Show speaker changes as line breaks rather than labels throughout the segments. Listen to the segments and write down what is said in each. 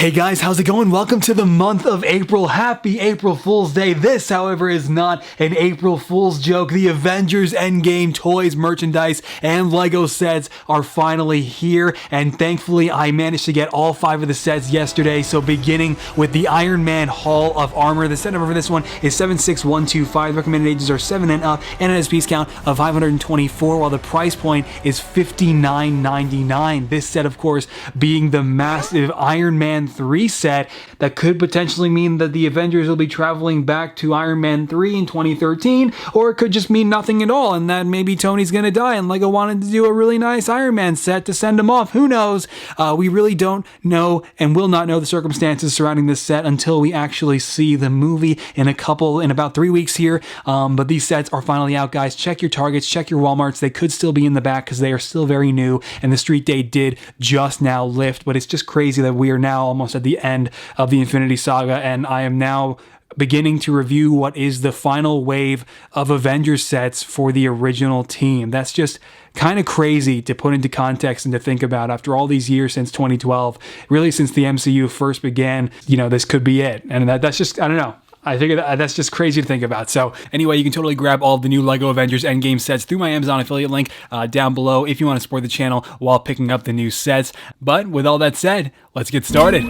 Hey guys, how's it going? Welcome to the month of April. Happy April Fool's Day. This, however, is not an April Fool's joke. The Avengers Endgame toys, merchandise, and LEGO sets are finally here, and thankfully I managed to get all 5 of the sets yesterday. So beginning with the Iron Man Hall of Armor, the set number for this one is 76125. Recommended ages are 7 and up, and it has a piece count of 524, while the price point is $59.99. This set, of course, being the massive Iron Man 3 set that could potentially mean that the Avengers will be traveling back to Iron Man 3 in 2013, or it could just mean nothing at all and that maybe Tony's gonna die and LEGO wanted to do a really nice Iron Man set to send him off. Who knows? We really don't know and will not know the circumstances surrounding this set until we actually see the movie in about 3 weeks here. But these sets are finally out, guys. Check your Targets, check your Walmarts. They could still be in the back because they are still very new, and the street date did just now lift, but it's just crazy that we are now almost at the end of the Infinity Saga, and I am now beginning to review what is the final wave of Avengers sets for the original team. That's just kind of crazy to put into context and to think about after all these years since 2012, really since the MCU first began. This could be it, and that's just, I don't know. I think that's just crazy to think about. So anyway, you can totally grab all of the new LEGO Avengers Endgame sets through my Amazon affiliate link down below if you want to support the channel while picking up the new sets. But with all that said, let's get started.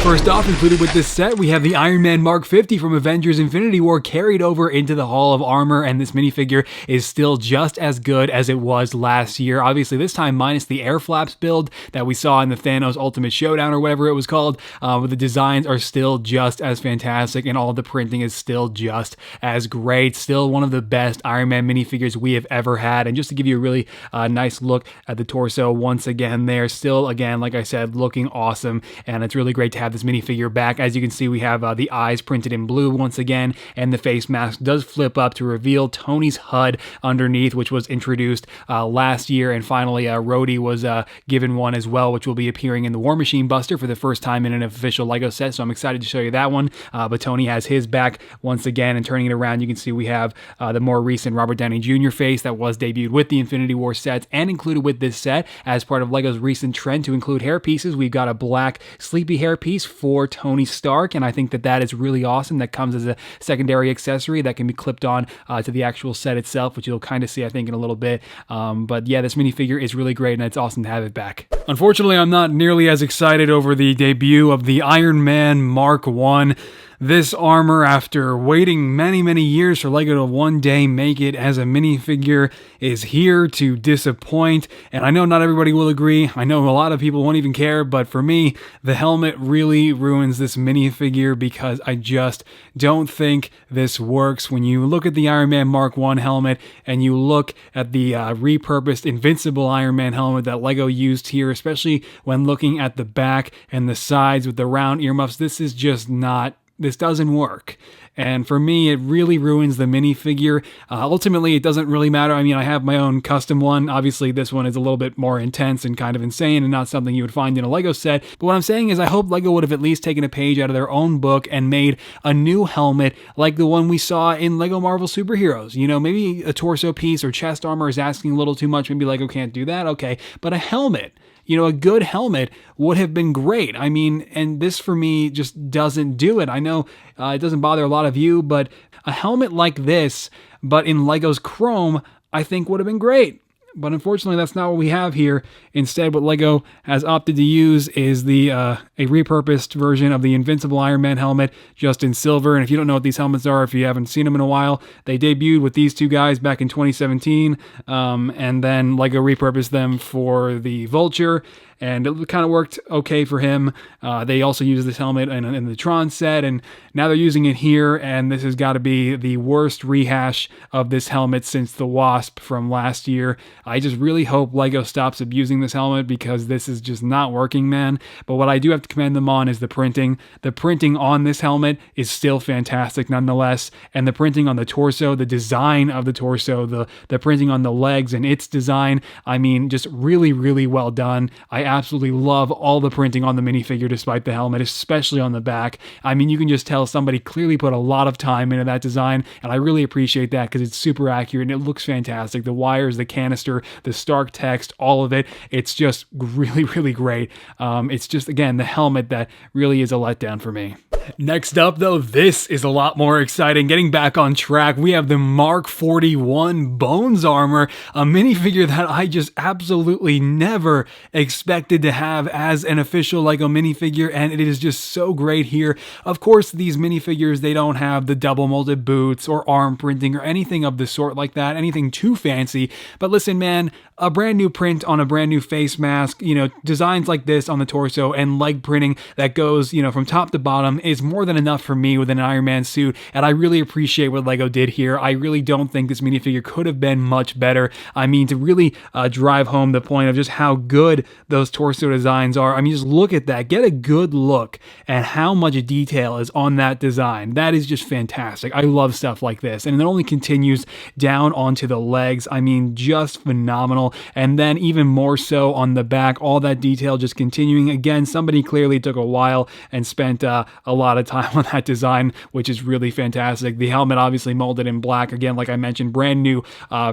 First off, included with this set, we have the Iron Man Mark 50 from Avengers Infinity War carried over into the Hall of Armor, and this minifigure is still just as good as it was last year. Obviously, this time minus the air flaps build that we saw in the Thanos Ultimate Showdown or whatever it was called, but the designs are still just as fantastic, and all of the printing is still just as great. Still one of the best Iron Man minifigures we have ever had, and just to give you a really nice look at the torso once again there, still, again, like I said, looking awesome, and it's really great to have this minifigure back. As you can see, we have the eyes printed in blue once again, and the face mask does flip up to reveal Tony's HUD underneath, which was introduced last year, and finally Rhodey was given one as well, which will be appearing in the War Machine Buster for the first time in an official LEGO set, so I'm excited to show you that one. But Tony has his back once again, and turning it around, you can see we have the more recent Robert Downey Jr. face that was debuted with the Infinity War sets and included with this set as part of LEGO's recent trend to include hair pieces. We've got a black sleepy hair piece for Tony Stark, and I think that is really awesome. That comes as a secondary accessory that can be clipped on to the actual set itself, which you'll kind of see, I think, in a little bit. But yeah, this minifigure is really great, and it's awesome to have it back. Unfortunately, I'm not nearly as excited over the debut of the Iron Man Mark 1. This armor, after waiting many, many years for LEGO to one day make it as a minifigure, is here to disappoint. And I know not everybody will agree. I know a lot of people won't even care, but for me, the helmet really ruins this minifigure because I just don't think this works. When you look at the Iron Man Mark 1 helmet and you look at the repurposed Invincible Iron Man helmet that LEGO used here, especially when looking at the back and the sides with the round earmuffs, this doesn't work. And for me, it really ruins the minifigure. Ultimately, it doesn't really matter. I mean, I have my own custom one. Obviously, this one is a little bit more intense and kind of insane and not something you would find in a LEGO set. But what I'm saying is I hope LEGO would have at least taken a page out of their own book and made a new helmet like the one we saw in LEGO Marvel Superheroes. Maybe a torso piece or chest armor is asking a little too much. Maybe LEGO can't do that. Okay, but a helmet. A good helmet would have been great. I mean, and this for me just doesn't do it. I know it doesn't bother a lot of you, but a helmet like this, but in LEGO's Chrome, I think would have been great. But unfortunately, that's not what we have here. Instead, what LEGO has opted to use is a repurposed version of the Invincible Iron Man helmet, just in silver. And if you don't know what these helmets are, if you haven't seen them in a while, they debuted with these two guys back in 2017, and then LEGO repurposed them for the Vulture, and it kind of worked okay for him. They also used this helmet in the Tron set, and now they're using it here, and this has got to be the worst rehash of this helmet since the Wasp from last year. I just really hope LEGO stops abusing this helmet because this is just not working, man. But what I do have to commend them on is the printing. The printing on this helmet is still fantastic nonetheless, and the printing on the torso, the design of the torso, the printing on the legs and its design, I mean, just really, really well done. I absolutely love all the printing on the minifigure despite the helmet, especially on the back. I mean, you can just tell somebody clearly put a lot of time into that design, and I really appreciate that because it's super accurate and it looks fantastic. The wires, the canister, the Stark text, all of it, it's just really, really great. It's just, again, the helmet that really is a letdown for me. Next up, though, this is a lot more exciting. Getting back on track, we have the Mark 41 Bones Armor, a minifigure that I just absolutely never expected to have as an official LEGO minifigure, and it is just so great here. Of course, these minifigures, they don't have the double molded boots or arm printing or anything of the sort like that, anything too fancy. But listen, man, a brand new print on a brand new face mask, designs like this on the torso and leg printing that goes, from top to bottom is more than enough for me with an Iron Man suit, and I really appreciate what LEGO did here. I really don't think this minifigure could have been much better. I mean, to really drive home the point of just how good those torso designs are, I mean, just look at that. Get a good look at how much detail is on that design. That is just fantastic. I love stuff like this, and it only continues down onto the legs. I mean, just phenomenal. And then even more so on the back, all that detail just continuing. Again, somebody clearly took a while and spent a lot of time on that design, which is really fantastic. The helmet obviously molded in black. Again, like I mentioned, brand new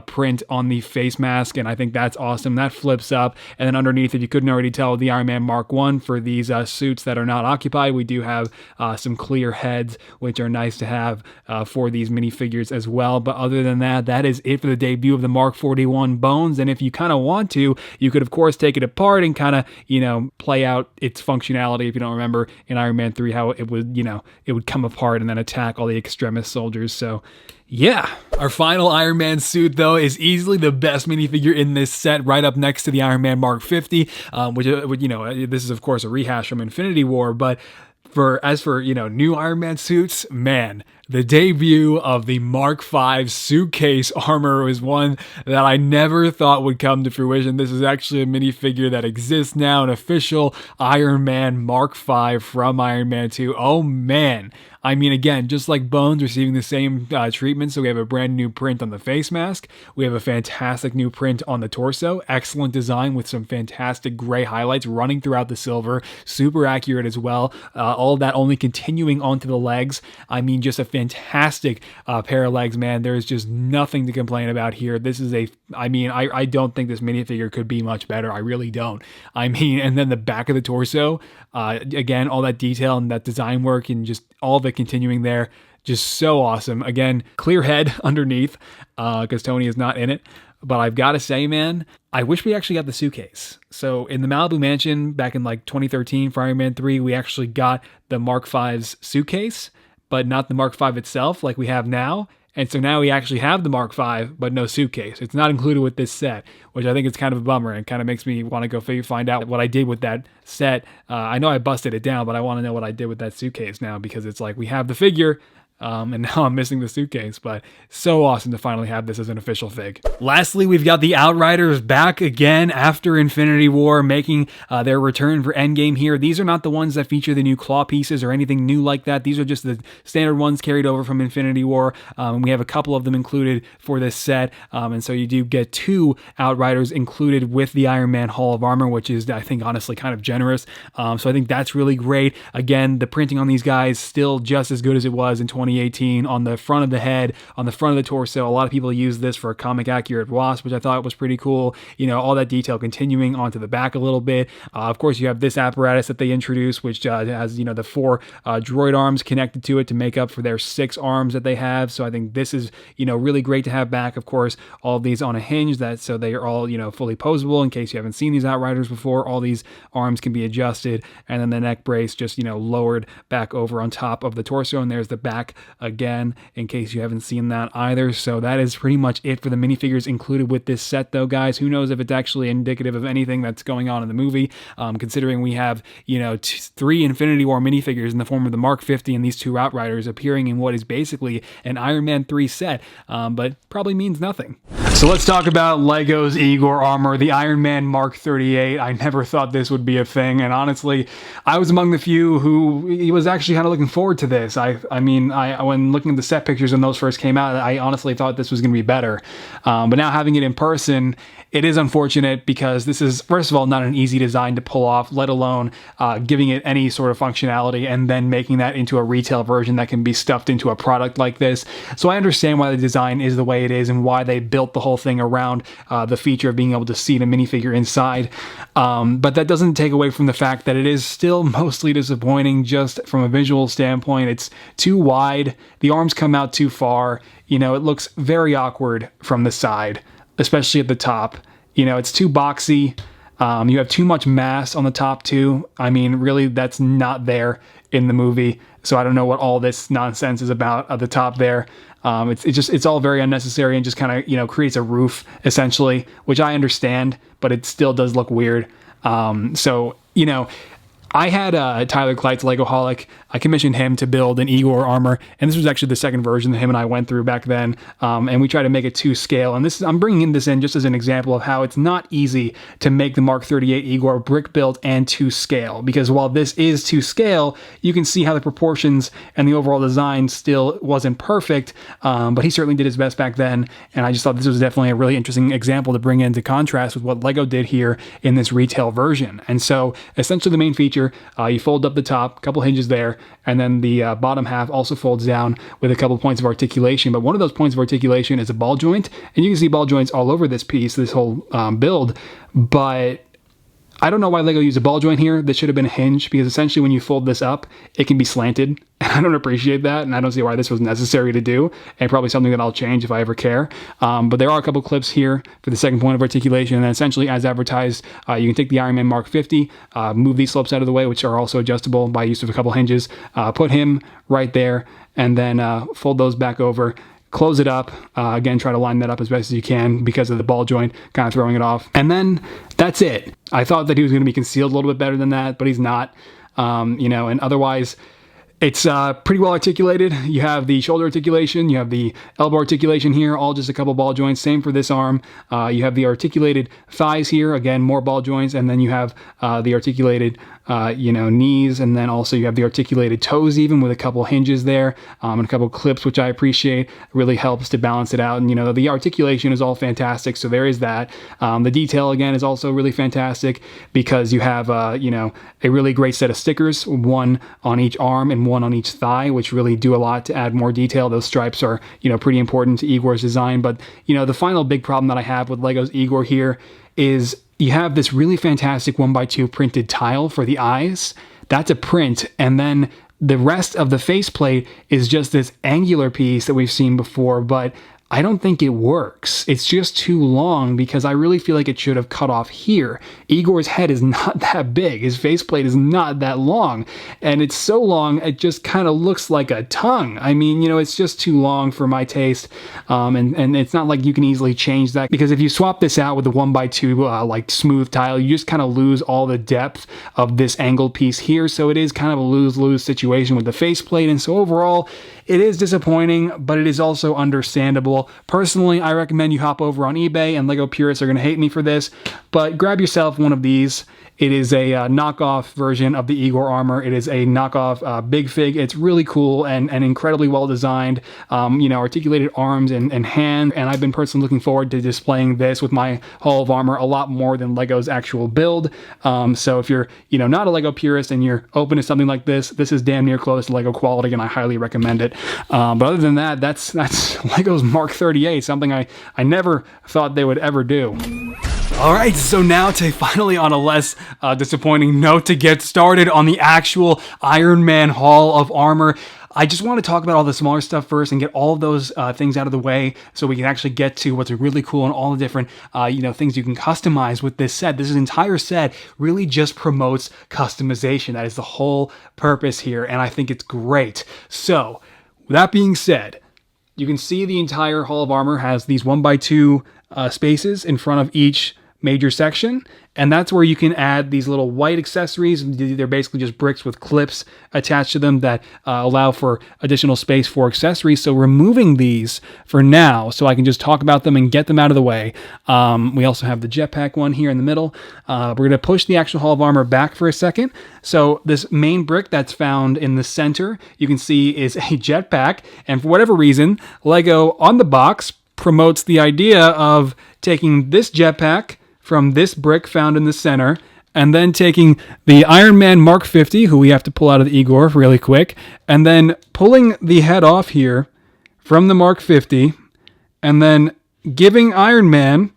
print on the face mask, and I think that's awesome. That flips up, and then underneath, if you couldn't already tell, the Iron Man Mark 1 for these suits that are not occupied. We do have some clear heads, which are nice to have for these minifigures as well. But other than that, that is it for the debut of the Mark 41 Bones. And if you kind of want to, you could of course take it apart and kind of, play out its functionality. If you don't remember in Iron Man 3 how it would, it would come apart and then attack all the extremis soldiers. So yeah, our final Iron Man suit, though, is easily the best minifigure in this set, right up next to the Iron Man Mark 50, which this is of course a rehash from Infinity War, but as for new Iron Man suits, man, the debut of the Mark V Suitcase armor was one that I never thought would come to fruition. This is actually a minifigure that exists now, an official Iron Man Mark V from Iron Man 2. Oh man. I mean, again, just like Bones receiving the same treatment, so we have a brand new print on the face mask. We have a fantastic new print on the torso. Excellent design with some fantastic gray highlights running throughout the silver. Super accurate as well. All of that only continuing onto the legs. I mean, just a fantastic pair of legs, man. There is just nothing to complain about here. This is I don't think this minifigure could be much better. I really don't. I mean, and then the back of the torso, again, all that detail and that design work and just all of it continuing there, just so awesome. Again, clear head underneath because Tony is not in it. But I've got to say, man, I wish we actually got the Suitcase. So in the Malibu Mansion back in like 2013 for Iron Man 3, we actually got the Mark V's Suitcase, but not the Mark V itself like we have now. And so now we actually have the Mark V, but no Suitcase. It's not included with this set, which I think is kind of a bummer and kind of makes me want to go find out what I did with that set. I know I busted it down, but I want to know what I did with that Suitcase now because it's like we have the figure, and now I'm missing the Suitcase, but so awesome to finally have this as an official fig. Lastly, we've got the Outriders back again after Infinity War, making their return for Endgame here. These are not the ones that feature the new claw pieces or anything new like that. These are just the standard ones carried over from Infinity War. We have a couple of them included for this set, and so you do get 2 Outriders included with the Iron Man Hall of Armor, which is, I think, honestly kind of generous. So I think that's really great. Again, the printing on these guys still just as good as it was in 2018 on the front of the head, on the front of the torso. A lot of people use this for a comic accurate Wasp, which I thought was pretty cool. All that detail continuing onto the back a little bit. Of course, you have this apparatus that they introduced, which has, the 4 droid arms connected to it to make up for their 6 arms that they have. So I think this is, really great to have back. Of course, all of these on a hinge so they are all, fully posable in case you haven't seen these Outriders before. All these arms can be adjusted, and then the neck brace just, lowered back over on top of the torso, and there's the back again in case you haven't seen that either. So that is pretty much it for the minifigures included with this set, though, guys. Who knows if it's actually indicative of anything that's going on in the movie, considering we have 3 Infinity War minifigures in the form of the Mark 50 and these 2 Outriders appearing in what is basically an Iron Man 3 set, but probably means nothing. So let's talk about LEGO's Igor armor, the Iron Man Mark 38. I never thought this would be a thing, and honestly, I was among the few who was actually kind of looking forward to this. I mean, when looking at the set pictures when those first came out, I honestly thought this was going to be better. But now having it in person, it is unfortunate because this is, first of all, not an easy design to pull off, let alone giving it any sort of functionality and then making that into a retail version that can be stuffed into a product like this. So I understand why the design is the way it is and why they built the whole thing around the feature of being able to see the minifigure inside. But that doesn't take away from the fact that it is still mostly disappointing just from a visual standpoint. It's too wide. The arms come out too far. You know, it looks very awkward from the side, especially at the top. You know, it's too boxy. You have too much mass on the top too. I mean, really, that's not there in the movie. So I don't know what all this nonsense is about at the top there. It's all very unnecessary and just kind of, you know, creates a roof essentially, which I understand, but it still does look weird. So, you know, I had Tyler Kleit's Legoholic. I commissioned him to build an Igor armor, and this was actually the second version that him and I went through back then. And we tried to make it to scale. And I'm bringing this in just as an example of how it's not easy to make the Mark 38 Igor brick built and to scale. Because while this is to scale, you can see how the proportions and the overall design still wasn't perfect. But he certainly did his best back then. And I just thought this was definitely a really interesting example to bring into contrast with what LEGO did here in this retail version. And so essentially the main feature, you fold up the top, a couple hinges there, and then the bottom half also folds down with a couple points of articulation. But one of those points of articulation is a ball joint, and you can see ball joints all over this piece, this whole build. But I don't know why LEGO used a ball joint here. This should have been a hinge, because essentially when you fold this up, it can be slanted. And I don't appreciate that, and I don't see why this was necessary to do, and probably something that I'll change if I ever care. But there are a couple clips here for the second point of articulation, and then essentially, as advertised, you can take the Iron Man Mark 50, move these slopes out of the way, which are also adjustable by use of a couple hinges, put him right there, and then fold those back over. Close it up. Again, try to line that up as best as you can because of the ball joint kind of throwing it off. And then that's it. I thought that he was going to be concealed a little bit better than that, but he's not. You know, and otherwise, it's pretty well articulated. You have the shoulder articulation, you have the elbow articulation here, all just a couple ball joints. Same for this arm. You have the articulated thighs here, again, more ball joints, and then you have the articulated knees, and then also you have the articulated toes even with a couple hinges there, and a couple clips, which I appreciate. It really helps to balance it out. And, you know, the articulation is all fantastic, so there is that. The detail, again, is also really fantastic because you have, a really great set of stickers, one on each arm and one on each thigh, which really do a lot to add more detail. Those stripes are, pretty important to Igor's design. But, the final big problem that I have with LEGO's Igor here is you have this really fantastic 1x2 printed tile for the eyes. That's a print. And then the rest of the faceplate is just this angular piece that we've seen before, but I don't think it works. It's just too long because I really feel like it should have cut off here. Igor's head is not that big. His faceplate is not that long. And it's so long, it just kind of looks like a tongue. I mean, it's just too long for my taste. And it's not like you can easily change that, because if you swap this out with the 1x2 like smooth tile, you just kind of lose all the depth of this angled piece here. So it is kind of a lose-lose situation with the faceplate. And so overall, it is disappointing, but it is also understandable. Personally, I recommend you hop over on eBay, and LEGO purists are going to hate me for this, but grab yourself one of these. It is a knockoff version of the Igor armor. It is a knockoff Big Fig. It's really cool and incredibly well designed. Articulated arms and hand. And I've been personally looking forward to displaying this with my Hall of Armor a lot more than LEGO's actual build. So if you're not a LEGO purist and you're open to something like this, this is damn near close to LEGO quality, and I highly recommend it. But other than that, that's LEGO's Mark 38, something I never thought they would ever do. All right, so now to finally, on a less disappointing note, to get started on the actual Iron Man Hall of Armor. I just want to talk about all the smaller stuff first and get all of those things out of the way so we can actually get to what's really cool and all the different, things you can customize with this set. This entire set really just promotes customization. That is the whole purpose here, and I think it's great. So, with that being said, you can see the entire Hall of Armor has these 1x2 spaces in front of each major section, and that's where you can add these little white accessories. They're basically just bricks with clips attached to them that allow for additional space for accessories. So removing these for now, so I can just talk about them and get them out of the way. We also have the jetpack one here in the middle. We're going to push the actual Hall of Armor back for a second. So this main brick that's found in the center, you can see is a jetpack, and for whatever reason, LEGO on the box promotes the idea of taking this jetpack from this brick found in the center, and then taking the Iron Man Mark 50, who we have to pull out of the Igor really quick, and then pulling the head off here from the Mark 50, and then giving Iron Man,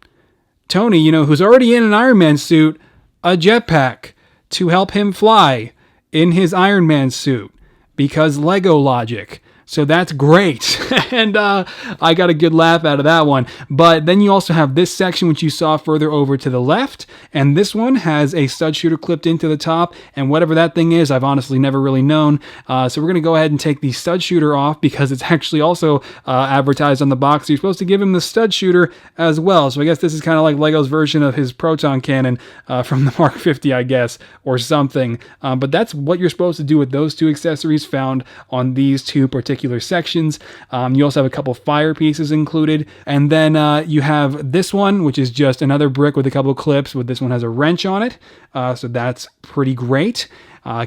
Tony, who's already in an Iron Man suit, a jetpack to help him fly in his Iron Man suit, because LEGO logic. So that's great. And I got a good laugh out of that one. But then you also have this section, which you saw further over to the left. And this one has a stud shooter clipped into the top. And whatever that thing is, I've honestly never really known. So we're going to go ahead and take the stud shooter off, because it's actually also advertised on the box. So you're supposed to give him the stud shooter as well. So I guess this is kind of like LEGO's version of his proton cannon from the Mark 50, I guess, or something. But that's what you're supposed to do with those two accessories found on these two particular sections. You also have a couple fire pieces included, and then you have this one, which is just another brick with a couple of clips, but this one has a wrench on it, so that's pretty great.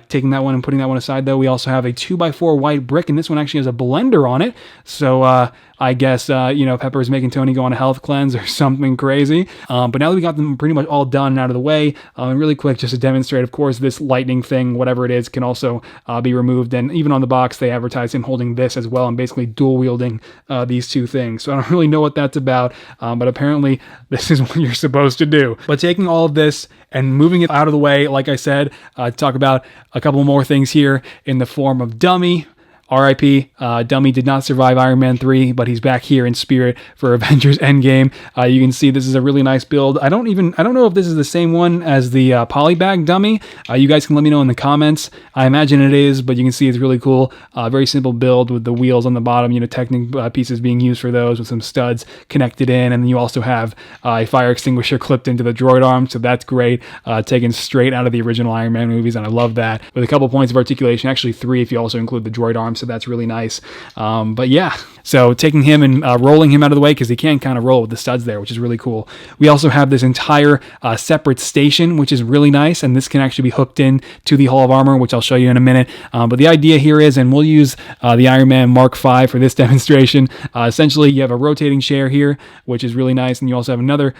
Taking that one and putting that one aside, though, we also have a 2x4 white brick, and this one actually has a blender on it. So I guess, Pepper's making Tony go on a health cleanse or something crazy. But now that we got them pretty much all done and out of the way, and really quick, just to demonstrate, of course, this lightning thing, whatever it is, can also be removed. And even on the box, they advertise him holding this as well and basically dual wielding these two things. So I don't really know what that's about, but apparently this is what you're supposed to do. But taking all of this and moving it out of the way, like I said, talk about a couple more things here in the form of Dummy. R.I.P. Dummy did not survive Iron Man 3, but he's back here in spirit for Avengers Endgame. You can see this is a really nice build. I don't know if this is the same one as the Polybag Dummy. You guys can let me know in the comments. I imagine it is, but you can see it's really cool. Very simple build with the wheels on the bottom, Technic pieces being used for those with some studs connected in, and then you also have a fire extinguisher clipped into the droid arm, so that's great. Taken straight out of the original Iron Man movies, and I love that. With a couple points of articulation, actually 3 if you also include the droid arm, so that's really nice. But yeah, so taking him and rolling him out of the way, because he can kind of roll with the studs there, which is really cool. We also have this entire separate station, which is really nice, and this can actually be hooked in to the Hall of Armor, which I'll show you in a minute. But the idea here is, and we'll use the Iron Man Mark V for this demonstration, essentially you have a rotating chair here, which is really nice, and you also have another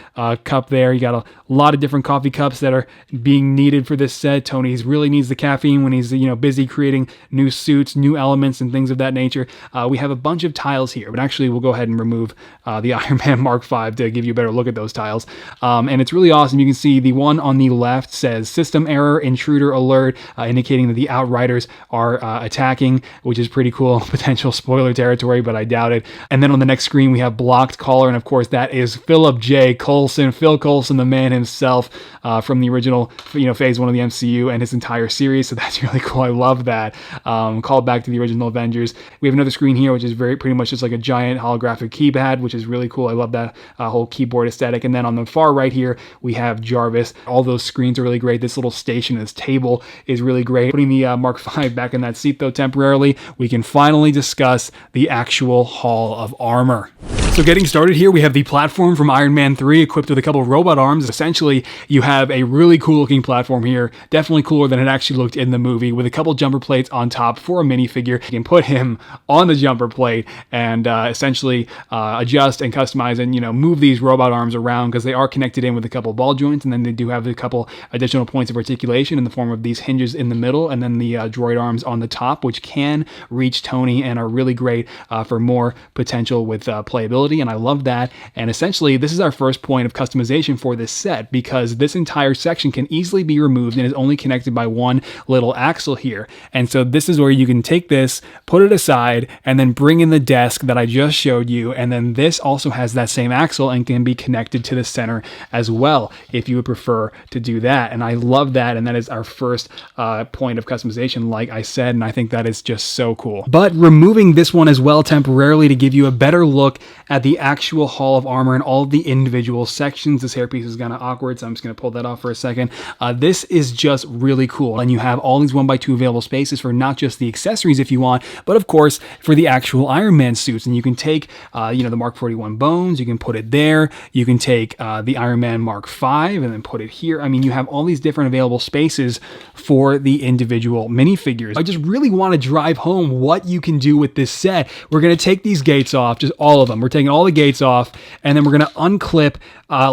cup there. You got a lot of different coffee cups that are being needed for this set. Tony really needs the caffeine when he's busy creating new suits, new elements, and things of that nature. We have a bunch of tiles here, but actually we'll go ahead and remove the Iron Man Mark V to give you a better look at those tiles. And it's really awesome. You can see the one on the left says system error, intruder alert, indicating that the Outriders are attacking, which is pretty cool. Potential spoiler territory, but I doubt it. And then on the next screen we have blocked caller, and of course that is Philip J. Coulson, Phil Coulson, the man himself, from the original phase 1 of the MCU and his entire series. So that's really cool. I love that. Called back to the original Avengers. We have another screen here, which is pretty much just like a giant holographic keypad, which is really cool. I love that whole keyboard aesthetic. And then on the far right here, we have Jarvis. All those screens are really great. This little station, this table is really great. Putting the Mark V back in that seat, though, temporarily, we can finally discuss the actual Hall of Armor. So getting started here, we have the platform from Iron Man 3 equipped with a couple of robot arms. Essentially, you have a really cool looking platform here, definitely cooler than it actually looked in the movie, with a couple jumper plates on top for a minifigure. You can put him on the jumper plate and essentially adjust and customize and move these robot arms around, because they are connected in with a couple ball joints, and then they do have a couple additional points of articulation in the form of these hinges in the middle, and then the droid arms on the top, which can reach Tony and are really great for more potential with playability. And I love that. And essentially, this is our first point of customization for this set, because this entire section can easily be removed and is only connected by one little axle here. And so this is where you can take this, put it aside, and then bring in the desk that I just showed you. And then this also has that same axle and can be connected to the center as well, if you would prefer to do that. And I love that. And that is our first point of customization, like I said, and I think that is just so cool. But removing this one as well temporarily to give you a better look at the actual Hall of Armor and all the individual sections. This hairpiece is kind of awkward, so I'm just going to pull that off for a second. This is just really cool. And you have all these 1x2 available spaces for not just the accessories if you want, but of course for the actual Iron Man suits. And you can take, the Mark 41 bones, you can put it there. You can take the Iron Man Mark 5 and then put it here. I mean, you have all these different available spaces for the individual minifigures. I just really want to drive home what you can do with this set. We're going to take these gates off, just all of them. We're taking all the gates off, and then we're going to unclip,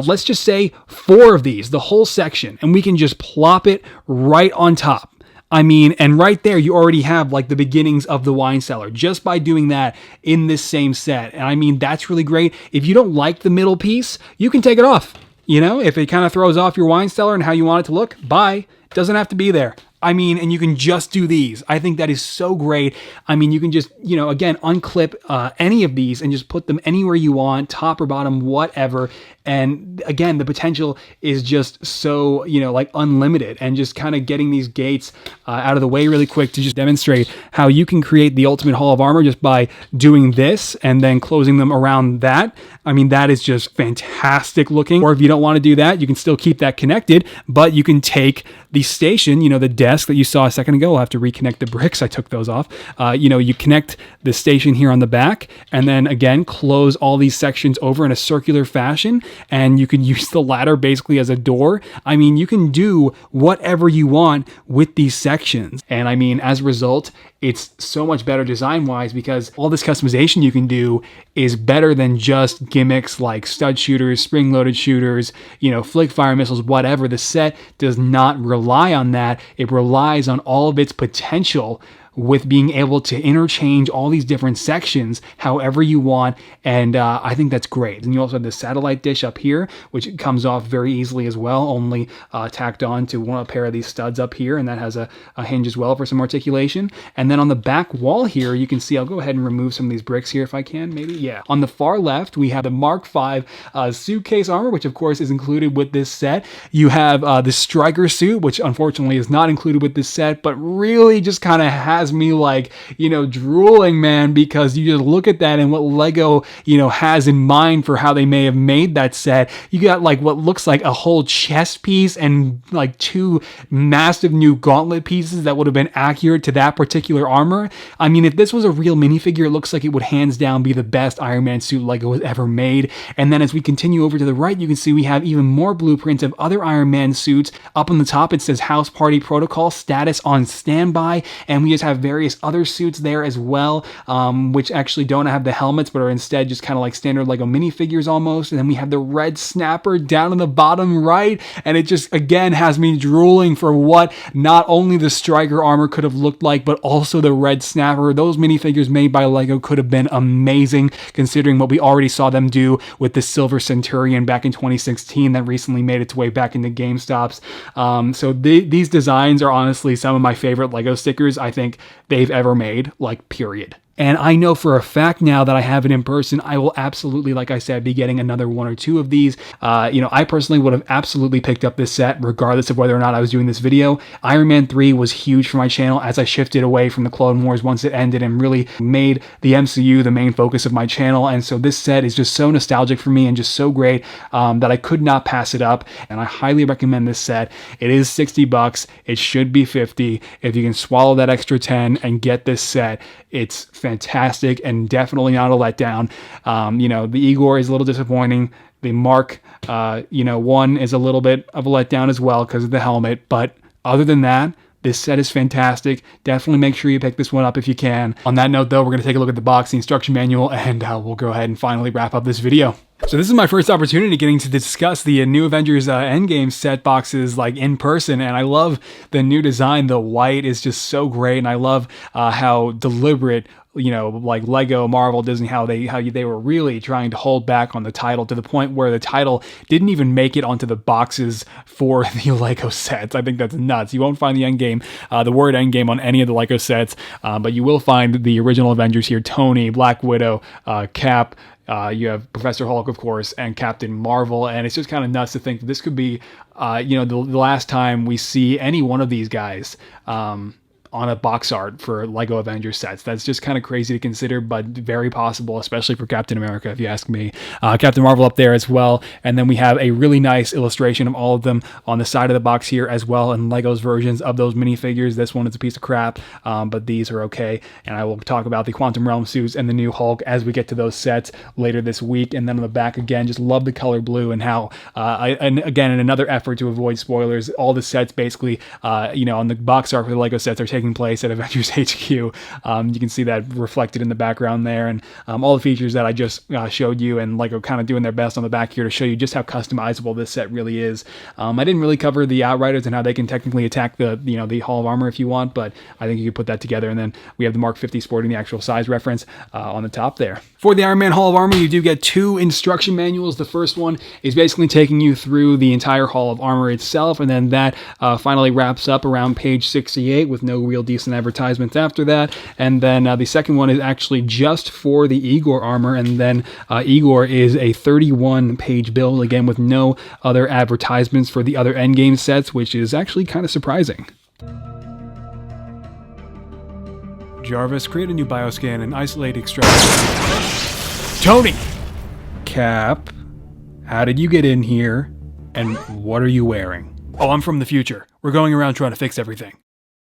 let's just say 4 of these, the whole section, and we can just plop it right on top. I mean, and right there, you already have like the beginnings of the wine cellar just by doing that in this same set. And I mean, that's really great. If you don't like the middle piece, you can take it off. You know, if it kind of throws off your wine cellar and how you want it to look, bye. It doesn't have to be there. I mean, and you can just do these. I think that is so great. I mean, you can just, again, unclip any of these and just put them anywhere you want, top or bottom, whatever. And again, the potential is just so, like unlimited, and just kind of getting these gates out of the way really quick to just demonstrate how you can create the ultimate Hall of Armor just by doing this and then closing them around that. I mean, that is just fantastic looking. Or if you don't want to do that, you can still keep that connected, but you can take the station, the desk that you saw a second ago. I'll have to reconnect the bricks. I took those off. You connect the station here on the back, and then again, close all these sections over in a circular fashion, and you can use the ladder basically as a door. I mean, you can do whatever you want with these sections. And I mean, as a result, it's so much better design-wise because all this customization you can do is better than just gimmicks like stud shooters, spring-loaded shooters, flick fire missiles, whatever. The set does not rely on that. It relies on all of its potential with being able to interchange all these different sections however you want, and I think that's great. And you also have the satellite dish up here, which comes off very easily as well, only tacked on to a pair of these studs up here, and that has a hinge as well for some articulation. And then on the back wall here, you can see, I'll go ahead and remove some of these bricks here if I can, maybe, yeah. On the far left, we have the Mark 5 suitcase armor, which of course is included with this set. You have the Striker suit, which unfortunately is not included with this set, but really just kind of has me like, drooling, man, because you just look at that and what LEGO, has in mind for how they may have made that set. You got like what looks like a whole chest piece and like 2 massive new gauntlet pieces that would have been accurate to that particular armor. I mean, if this was a real minifigure, it looks like it would hands down be the best Iron Man suit LEGO has ever made. And then as we continue over to the right, you can see we have even more blueprints of other Iron Man suits. Up on the top, it says House Party Protocol, status on standby, and we just have various other suits there as well, which actually don't have the helmets, but are instead just kind of like standard LEGO minifigures almost. And then we have the red snapper down in the bottom right, and it just, again, has me drooling for what not only the Striker armor could have looked like, but also the red snapper. Those minifigures made by LEGO could have been amazing, considering what we already saw them do with the Silver Centurion back in 2016 that recently made its way back into GameStops. So these designs are honestly some of my favorite LEGO stickers I think they've ever made, like, period. And I know for a fact now that I have it in person, I will absolutely, like I said, be getting another 1 or 2 of these. I personally would have absolutely picked up this set regardless of whether or not I was doing this video. Iron Man 3 was huge for my channel as I shifted away from the Clone Wars once it ended and really made the MCU the main focus of my channel. And so this set is just so nostalgic for me and just so great that I could not pass it up. And I highly recommend this set. It is $60. It should be $50. If you can swallow that extra 10 and get this set, it's fantastic and definitely not a letdown. The Igor is a little disappointing. The Mark, 1 is a little bit of a letdown as well because of the helmet. But other than that, this set is fantastic. Definitely make sure you pick this one up if you can. On that note, though, we're going to take a look at the box, the instruction manual, and we'll go ahead and finally wrap up this video. So this is my first opportunity getting to discuss the new Avengers Endgame set boxes like in person, and I love the new design. The white is just so great, and I love how deliberate, like LEGO, Marvel, Disney, how they were really trying to hold back on the title to the point where the title didn't even make it onto the boxes for the LEGO sets. I think that's nuts. You won't find the Endgame, the word Endgame on any of the LEGO sets, but you will find the original Avengers here: Tony, Black Widow, Cap. You have Professor Hulk, of course, and Captain Marvel, and it's just kind of nuts to think that this could be, the last time we see any one of these guys on a box art for LEGO Avengers sets. That's just kind of crazy to consider, but very possible, especially for Captain America, if you ask me. Captain Marvel up there as well. And then we have a really nice illustration of all of them on the side of the box here as well, in LEGO's versions of those minifigures. This one is a piece of crap, but these are okay. And I will talk about the Quantum Realm suits and the new Hulk as we get to those sets later this week. And then on the back, again, just love the color blue and how, and again, in another effort to avoid spoilers, all the sets basically, on the box art for the LEGO sets are taking place at Avengers HQ. You can see that reflected in the background there, and all the features that I just showed you, and LEGO kind of doing their best on the back here to show you just how customizable this set really is. I didn't really cover the Outriders and how they can technically attack the Hall of Armor if you want, but I think you could put that together. And then we have the Mark 50 sporting the actual size reference on the top there. For the Iron Man Hall of Armor, you do get 2 instruction manuals. The first one is basically taking you through the entire Hall of Armor itself, and then that finally wraps up around page 68 with no real decent advertisements after that. And then the second one is actually just for the Igor armor, and then Igor is a 31-page build, again with no other advertisements for the other Endgame sets, which is actually kind of surprising. Jarvis, create a new bioscan and isolate extract. Tony! Cap, how did you get in here? And what are you wearing? Oh, I'm from the future. We're going around trying to fix everything.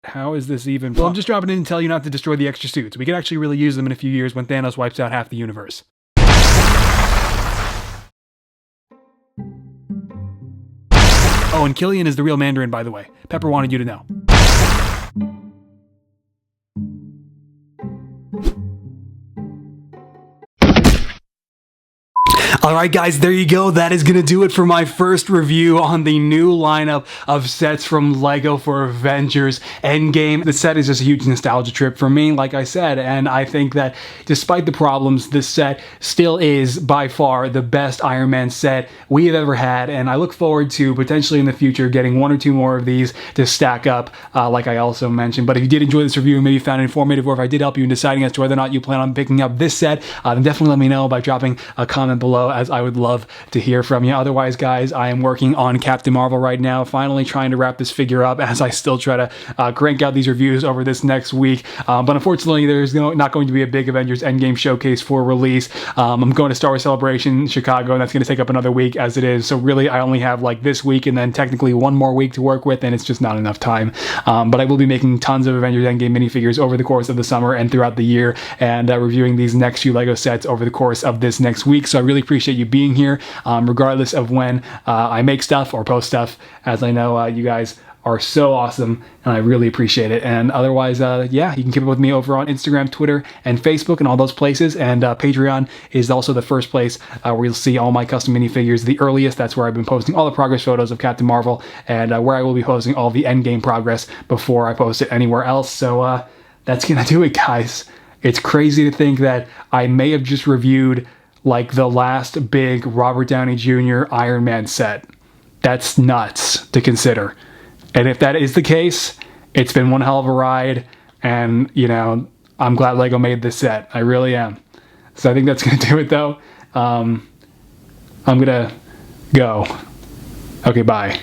How is this even? Well, I'm just dropping in to tell you not to destroy the extra suits. We could actually really use them in a few years when Thanos wipes out half the universe. Oh, and Killian is the real Mandarin, by the way. Pepper wanted you to know. Alright guys, there you go. That is going to do it for my first review on the new lineup of sets from LEGO for Avengers Endgame. The set is just a huge nostalgia trip for me, like I said, and I think that despite the problems, this set still is by far the best Iron Man set we have ever had, and I look forward to potentially in the future getting 1 or 2 more of these to stack up, like I also mentioned. But if you did enjoy this review and maybe found it informative, or if I did help you in deciding as to whether or not you plan on picking up this set, then definitely let me know by dropping a comment below, as I would love to hear from you. Otherwise, guys, I am working on Captain Marvel right now, finally trying to wrap this figure up as I still try to crank out these reviews over this next week. But unfortunately, there's not going to be a big Avengers Endgame showcase for release. I'm going to Star Wars Celebration in Chicago, and that's going to take up another week as it is. So really, I only have like this week and then technically 1 more week to work with, and it's just not enough time. But I will be making tons of Avengers Endgame minifigures over the course of the summer and throughout the year, and reviewing these next few LEGO sets over the course of this next week. So I really appreciate you being here, regardless of when I make stuff or post stuff, as I know you guys are so awesome, and I really appreciate it. And otherwise, yeah, you can keep up with me over on Instagram, Twitter, and Facebook, and all those places. And Patreon is also the first place where you'll see all my custom minifigures the earliest. That's where I've been posting all the progress photos of Captain Marvel, and where I will be posting all the Endgame progress before I post it anywhere else. So that's gonna do it, guys. It's crazy to think that I may have just reviewed like the last big Robert Downey Jr. Iron Man set. That's nuts to consider. And if that is the case, it's been one hell of a ride, and I'm glad LEGO made this set. I really am. So I think that's gonna do it though. I'm gonna go. Okay, bye.